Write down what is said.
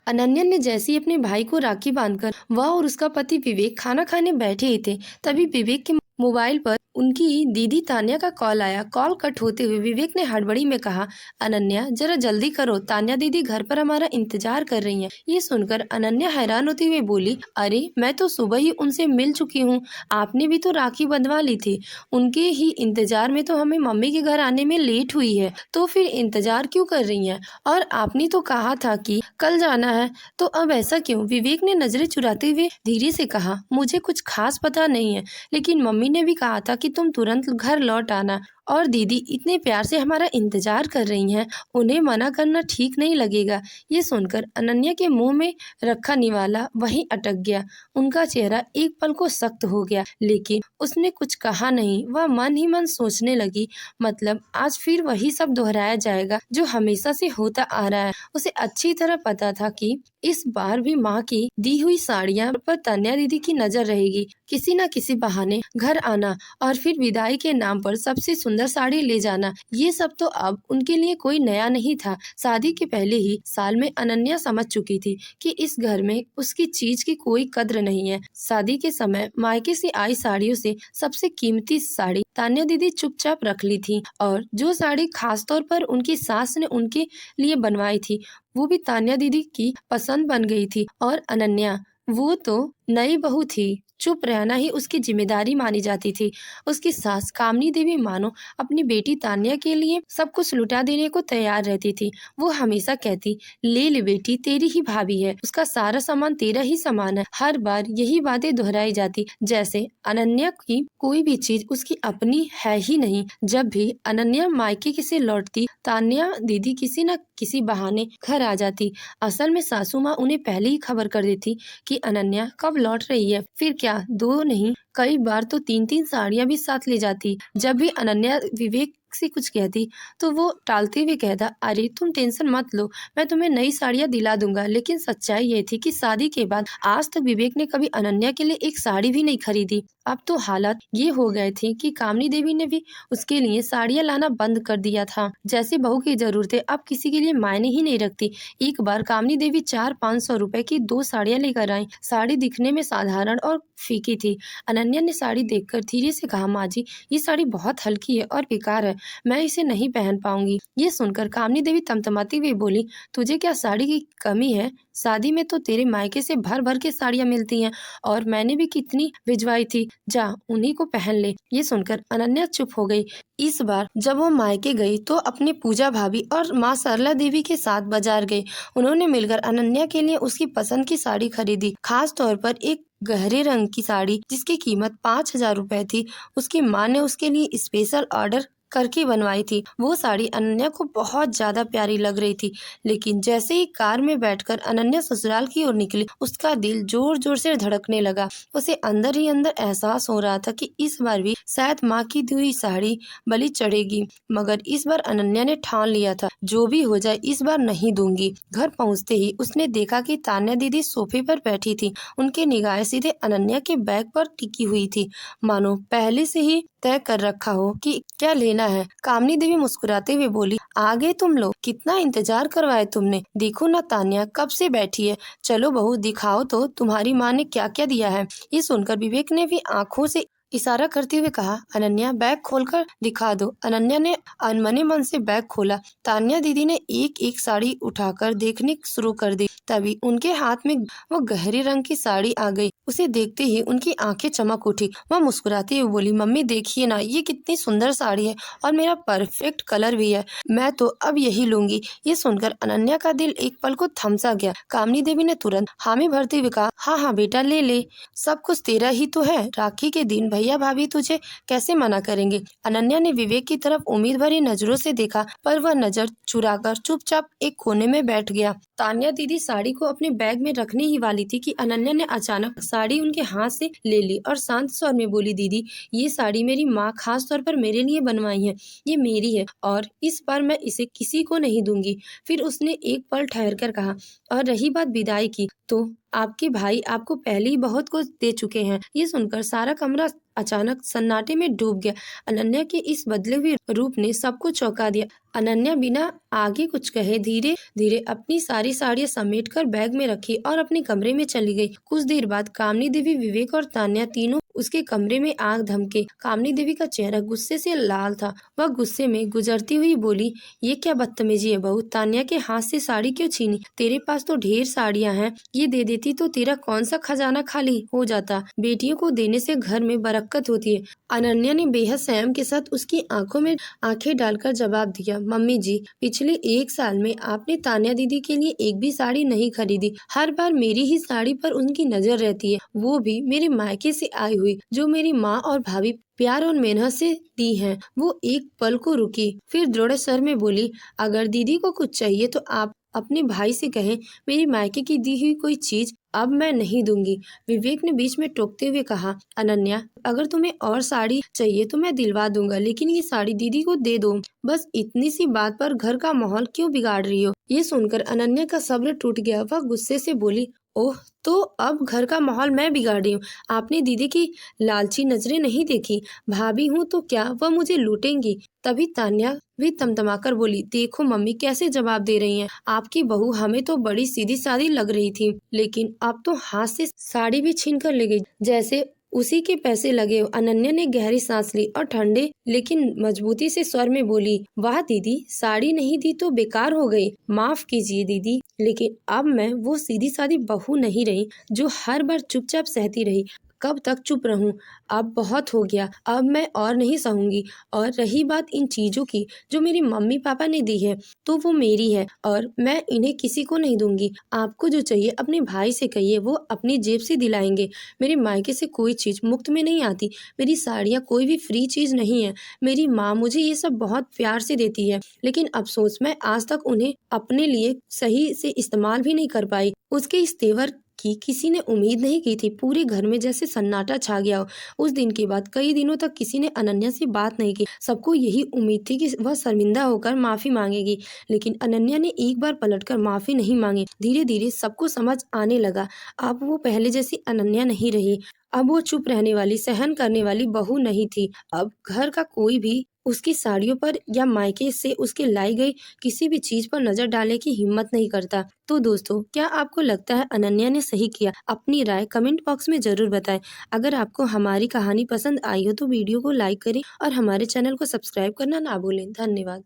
अनन्या ने जैसे ही अपने भाई को राखी बांधकर वह और उसका पति विवेक खाना खाने बैठे ही थे, तभी विवेक के मोबाइल पर उनकी दीदी तान्या का कॉल आया। कॉल कट होते हुए विवेक ने हड़बड़ी में कहा, अनन्या जरा जल्दी करो, तान्या दीदी घर पर हमारा इंतजार कर रही हैं। ये सुनकर अनन्या हैरान होती हुए बोली, अरे मैं तो सुबह ही उनसे मिल चुकी हूँ, आपने भी तो राखी बंधवा ली थी। उनके ही इंतजार में तो हमें मम्मी के घर आने में लेट हुई है, तो फिर इंतजार क्यों कर रही हैं? और आपने तो कहा था कि कल जाना है, तो अब ऐसा क्यों? विवेक ने नजरें चुराते हुए धीरे से कहा, मुझे कुछ खास पता नहीं है, लेकिन मम्मी ने भी कहा था कि तुम तुरंत घर लौट आना, और दीदी इतने प्यार से हमारा इंतजार कर रही हैं, उन्हें मना करना ठीक नहीं लगेगा। ये सुनकर अनन्या के मुंह में रखा निवाला वहीं अटक गया। उनका चेहरा एक पल को सख्त हो गया, लेकिन उसने कुछ कहा नहीं। वह मन ही मन सोचने लगी, मतलब आज फिर वही सब दोहराया जाएगा जो हमेशा से होता आ रहा है। उसे अच्छी तरह पता था कि इस बार भी माँ की दी हुई साड़ियाँ पर तान्या दीदी की नजर रहेगी। किसी न किसी बहाने घर आना और फिर विदाई के नाम पर सबसे सुंदर साड़ी ले जाना, ये सब तो अब उनके लिए कोई नया नहीं था। शादी के पहले ही साल में अनन्या समझ चुकी थी कि इस घर में उसकी चीज की कोई कद्र नहीं है। शादी के समय मायके से आई साड़ियों से सबसे कीमती साड़ी तान्या दीदी चुपचाप रख ली थी, और जो साड़ी खास तौर पर उनकी सास ने उनके लिए बनवाई थी, वो भी तान्या दीदी की पसंद बन गई थी। और अनन्या, वो तो नई बहू थी, चुप रहना ही उसकी जिम्मेदारी मानी जाती थी। उसकी सास कामनी देवी मानो अपनी बेटी तान्या के लिए सब कुछ लुटा देने को तैयार रहती थी। वो हमेशा कहती, ले ले बेटी, तेरी ही भाभी है, उसका सारा सामान तेरा ही सामान है। हर बार यही बातें दोहराई जाती, जैसे अनन्या की कोई भी चीज उसकी अपनी है ही नहीं। जब भी अनन्या मायके से लौटती, तान्या दीदी किसी न किसी बहाने घर आ जाती। असल में सासू माँ उन्हें पहले ही खबर कर देती कि अनन्या कब लौट रही है। फिर क्या, दो नहीं कई बार तो 3-3 साड़ियाँ भी साथ ले जाती। जब भी अनन्या विवेक से कुछ कहती तो वो टालते हुए कहता, अरे तुम टेंशन मत लो, मैं तुम्हें नई साड़ियाँ दिला दूंगा। लेकिन सच्चाई ये थी कि शादी के बाद आज तक विवेक ने कभी अनन्या के लिए एक साड़ी भी नहीं खरीदी। अब तो हालात ये हो गए थे कि कामनी देवी ने भी उसके लिए साड़ियाँ लाना बंद कर दिया था। जैसे बहू की जरूरतें अब किसी के लिए मायने ही नहीं रखती। एक बार कामनी देवी 400-500 रुपए की 2 साड़ियाँ लेकर आई। साड़ी दिखने में साधारण और फीकी थी। अनन्या ने साड़ी देखकर धीरे से कहा, माँ जी, ये साड़ी बहुत हल्की है और बेकार है, मैं इसे नहीं पहन पाऊंगी। ये सुनकर कामनी देवी तमतमाती हुई बोली, तुझे क्या साड़ी की कमी है? शादी में तो तेरे मायके से भर भर के साड़ियाँ मिलती हैं, और मैंने भी कितनी भिजवाई थी, जा उन्हीं को पहन ले। ये सुनकर अनन्या चुप हो गई। इस बार जब वो मायके गई तो अपनी पूजा भाभी और माँ सरला देवी के साथ बाजार गई। उन्होंने मिलकर अनन्या के लिए उसकी पसंद की साड़ी खरीदी, खास तौर पर एक गहरे रंग की साड़ी जिसकी कीमत 5,000 रुपए थी। उसकी माँ ने उसके लिए स्पेशल ऑर्डर करके बनवाई थी। वो साड़ी अनन्या को बहुत ज्यादा प्यारी लग रही थी, लेकिन जैसे ही कार में बैठकर अनन्या ससुराल की ओर निकली, उसका दिल जोर जोर से धड़कने लगा। उसे अंदर ही अंदर एहसास हो रहा था कि इस बार भी शायद माँ की दी हुई साड़ी बलि चढ़ेगी। मगर इस बार अनन्या ने ठान लिया था, जो भी हो जाए इस बार नहीं दूंगी। घर पहुँचते ही उसने देखा कि तान्या दीदी सोफे पर बैठी थी। उनकी निगाहें सीधे अनन्या के बैग पर टिकी हुई थी, मानो पहले से ही तय कर रखा हो कि क्या लेना है। कामनी देवी मुस्कुराते हुए बोली, आ गए तुम लोग, कितना इंतजार करवाए तुमने। देखो ना तान्या कब से बैठी है, चलो बहू दिखाओ तो तुम्हारी माँ ने क्या क्या दिया है। ये सुनकर विवेक ने भी आंखों से इशारा करते हुए कहा, अनन्या बैग खोलकर दिखा दो। अनन्या ने अनमने मन से बैग खोला। तान्या दीदी ने एक एक साड़ी उठाकर देखने शुरू कर दी। तभी उनके हाथ में वो गहरे रंग की साड़ी आ गई। उसे देखते ही उनकी आंखें चमक उठी। वह मुस्कुराती हुई बोली, मम्मी देखिए ना, ये कितनी सुंदर साड़ी है और मेरा परफेक्ट कलर भी है, मैं तो अब यही लूंगी। ये सुनकर अनन्या का दिल एक पल को थम सा गया। कामनी देवी ने तुरंत हामी भरते हुए कहा, हाँ हाँ बेटा ले ले, सब कुछ तेरा ही तो है। राखी के दिन भैया भाभी तुझे कैसे मना करेंगे। अनन्या ने विवेक की तरफ उम्मीद भरी नजरों से देखा, पर वह नजर चुराकर चुपचाप एक कोने में बैठ गया। तान्या दीदी साड़ी को अपने बैग में रखने ही वाली थी कि अनन्या ने अचानक साड़ी उनके हाथ से ले ली और शांत स्वर में बोली, दीदी ये साड़ी मेरी माँ खास तौर पर मेरे लिए बनवाई है, ये मेरी है और इस बार मैं इसे किसी को नहीं दूंगी। फिर उसने एक पल ठहर कर कहा, और रही बात विदाई की, तो आपके भाई आपको पहले ही बहुत कुछ दे चुके हैं। ये सुनकर सारा कमरा अचानक सन्नाटे में डूब गया। अनन्या के इस बदले हुए रूप ने सबको चौंका दिया। अनन्या बिना आगे कुछ कहे धीरे धीरे अपनी सारी साड़ियाँ समेटकर बैग में रखी और अपने कमरे में चली गई। कुछ देर बाद कामनी देवी, विवेक और तान्या तीनों उसके कमरे में आग धमके। कामनी देवी का चेहरा गुस्से से लाल था। वह गुस्से में गुजरती हुई बोली, ये क्या बदतमीजी है बहू? तान्या के हाथ से साड़ी क्यों छीनी? तेरे पास तो ढेर साड़ियाँ हैं, ये दे देती तो तेरा कौन सा खजाना खाली हो जाता। बेटियों को देने से घर में बरकत होती है। अनन्या ने बेहद संयम के साथ उसकी आंखों में आंखें डालकर जवाब दिया, मम्मी जी, पिछले 1 साल में आपने तान्या दीदी के लिए एक भी साड़ी नहीं खरीदी। हर बार मेरी ही साड़ी पर उनकी नजर रहती है, वो भी मेरे मायके से आई हुई, जो मेरी माँ और भाभी प्यार और मेहनत से दी हैं। वो एक पल को रुकी, फिर दृढ़ स्वर में बोली, अगर दीदी को कुछ चाहिए तो आप अपने भाई से कहें, मेरी मायके की दी हुई कोई चीज अब मैं नहीं दूंगी। विवेक ने बीच में टोकते हुए कहा, अनन्या, अगर तुम्हें और साड़ी चाहिए तो मैं दिलवा दूंगा, लेकिन ये साड़ी दीदी को दे दो। बस इतनी सी बात पर घर का माहौल क्यों बिगाड़ रही हो? ये सुनकर अनन्या का सब्र टूट गया। वह गुस्से से बोली, ओह, तो अब घर का माहौल मैं बिगाड़ रही हूँ? आपने दीदी की लालची नजरें नहीं देखी? भाभी हूँ तो क्या वह मुझे लूटेंगी? तभी तान्या भी तमतमाकर बोली, देखो मम्मी कैसे जवाब दे रही हैं। आपकी बहू हमें तो बड़ी सीधी सादी लग रही थी, लेकिन अब तो हाथ से साड़ी भी छीन कर ले गई, जैसे उसी के पैसे लगे हो। अनन्या ने गहरी सांस ली और ठंडे लेकिन मजबूती से स्वर में बोली, वाह दीदी, साड़ी नहीं दी तो बेकार हो गई। माफ कीजिए दीदी, लेकिन अब मैं वो सीधी सादी बहू नहीं रही जो हर बार चुपचाप सहती रही। कब तक चुप रहूं? अब बहुत हो गया, अब मैं और नहीं सहूंगी। और रही बात इन चीजों की जो मेरी मम्मी पापा ने दी है, तो वो मेरी है और मैं इन्हें किसी को नहीं दूंगी। आपको जो चाहिए अपने भाई से कहिए, वो अपनी जेब से दिलाएंगे। मेरे मायके से कोई चीज मुफ्त में नहीं आती। मेरी साड़ियाँ कोई भी फ्री चीज नहीं है। मेरी माँ मुझे ये सब बहुत प्यार से देती है, लेकिन अफसोस मैं आज तक उन्हें अपने लिए सही से इस्तेमाल भी नहीं कर पाई। उसके इस तेवर की किसी ने उम्मीद नहीं की थी। पूरे घर में जैसे सन्नाटा छा गया हो। उस दिन के बाद कई दिनों तक किसी ने अनन्या से बात नहीं की। सबको यही उम्मीद थी कि वह शर्मिंदा होकर माफी मांगेगी, लेकिन अनन्या ने एक बार पलटकर माफी नहीं मांगी। धीरे धीरे सबको समझ आने लगा, अब वो पहले जैसी अनन्या नहीं रही। अब वो चुप रहने वाली, सहन करने वाली बहू नहीं थी। अब घर का कोई भी उसकी साड़ियों पर या मायके से उसके लाई गई किसी भी चीज पर नजर डालने की हिम्मत नहीं करता। तो दोस्तों, क्या आपको लगता है अनन्या ने सही किया? अपनी राय कमेंट बॉक्स में जरूर बताएं। अगर आपको हमारी कहानी पसंद आई हो तो वीडियो को लाइक करें और हमारे चैनल को सब्सक्राइब करना ना भूलें। धन्यवाद।